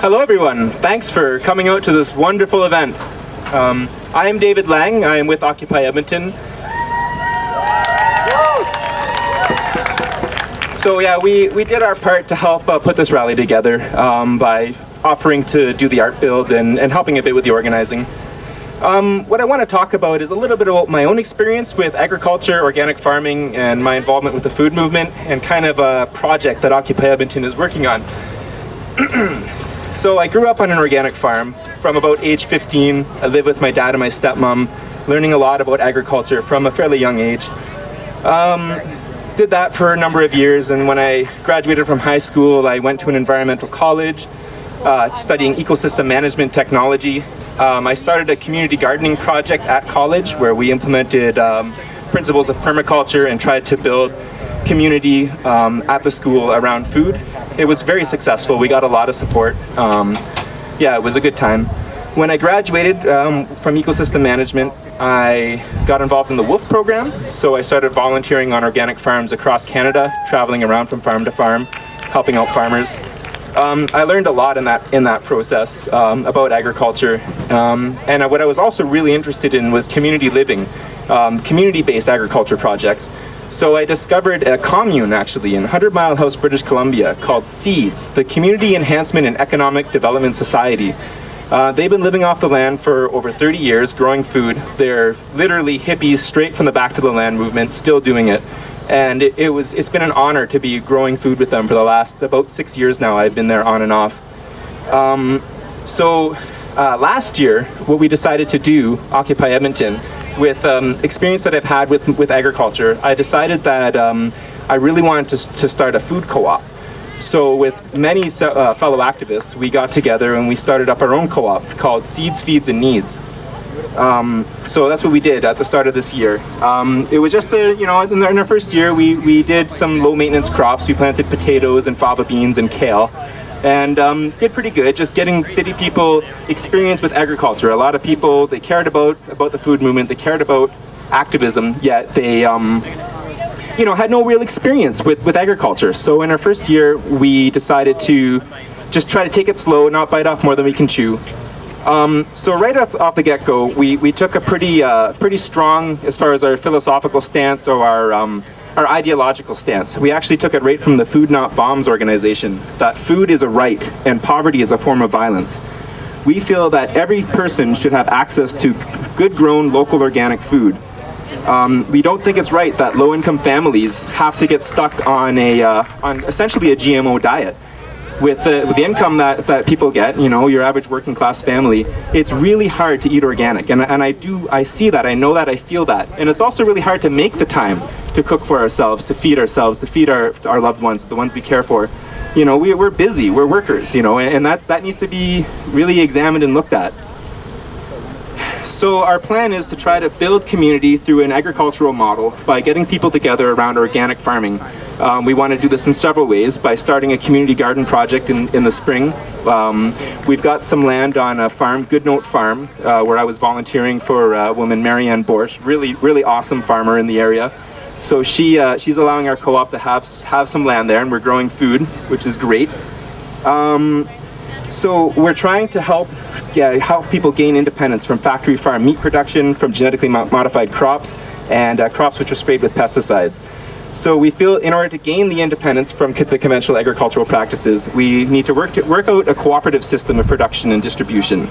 Hello everyone, thanks for coming out to this wonderful event. I am David Laing, I am with Occupy Edmonton. So yeah, we did our part to help put this rally together by offering to do the art build and helping a bit with the organizing. What I want to talk about is a little bit about my own experience with agriculture, organic farming, and my involvement with the food movement, and kind of a project that Occupy Edmonton is working on. So I grew up on an organic farm from about age 15. I lived with my dad and my stepmom, learning a lot about agriculture from a fairly young age. Did that for a number of years, and when I graduated from high school, I went to an environmental college studying ecosystem management technology. I started a community gardening project at college where we implemented principles of permaculture and tried to build community at the school around food. It was very successful. We got a lot of support. Yeah, it was a good time. When I graduated from ecosystem management, I got involved in the WOOF program. So I started volunteering on organic farms across Canada, traveling around from farm to farm, helping out farmers. I learned a lot in that process about agriculture, and what I was also really interested in was community living, community-based agriculture projects. So I discovered a commune actually in 100 Mile House, British Columbia called SEEDS, the Community Enhancement and Economic Development Society. They've been living off the land for over 30 years, growing food. They're literally hippies straight from the Back to the Land movement, still doing it. And it's been an honor to be growing food with them for the last about 6 years now. I've been there on and off. Last year, what we decided to do, Occupy Edmonton, with experience that I've had with agriculture, I decided that I really wanted to start a food co-op. So with many fellow activists, we got together and we started up our own co-op called Seeds, Feeds and Needs. So that's what we did at the start of this year. It was just in our first year, we did some low maintenance crops. We planted potatoes and fava beans and kale, and did pretty good, just getting city people experience with agriculture. A lot of people, they cared about the food movement, they cared about activism, yet they had no real experience with agriculture. So in our first year, we decided to just try to take it slow, not bite off more than we can chew. So right off the get-go, we took a pretty strong, as far as our philosophical stance or our ideological stance. We actually took it right from the Food Not Bombs organization, that food is a right and poverty is a form of violence. We feel that every person should have access to good-grown, local organic food. We don't think it's right that low-income families have to get stuck on essentially a GMO diet. With the income that people get, your average working class family, it's really hard to eat organic. And I see that, I know that, I feel that. And it's also really hard to make the time to cook for ourselves, to feed our loved ones, the ones we care for. We're busy, we're workers, and that needs to be really examined and looked at. So our plan is to try to build community through an agricultural model by getting people together around organic farming. We want to do this in several ways, by starting a community garden project in the spring. We've got some land on a farm, Good Note Farm, where I was volunteering for a woman, Marianne Borsch, really awesome farmer in the area. So she's allowing our co-op to have some land there, and we're growing food, which is great. So we're trying to help people gain independence from factory farm meat production, from genetically modified crops, and crops which are sprayed with pesticides. So we feel in order to gain the independence from the conventional agricultural practices, we need to work out a cooperative system of production and distribution.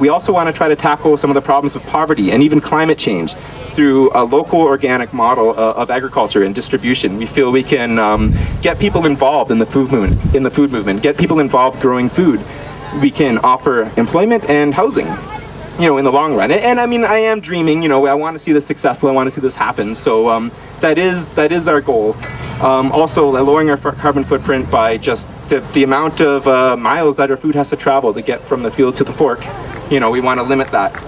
We also want to try to tackle some of the problems of poverty and even climate change through a local organic model of agriculture and distribution. We feel we can get people involved in the food movement, get people involved growing food. We can offer employment and housing, in the long run. And I mean, I am dreaming, I want to see this successful, I want to see this happen. So that is our goal. Also lowering our carbon footprint by just the amount of miles that our food has to travel to get from the field to the fork. We want to limit that.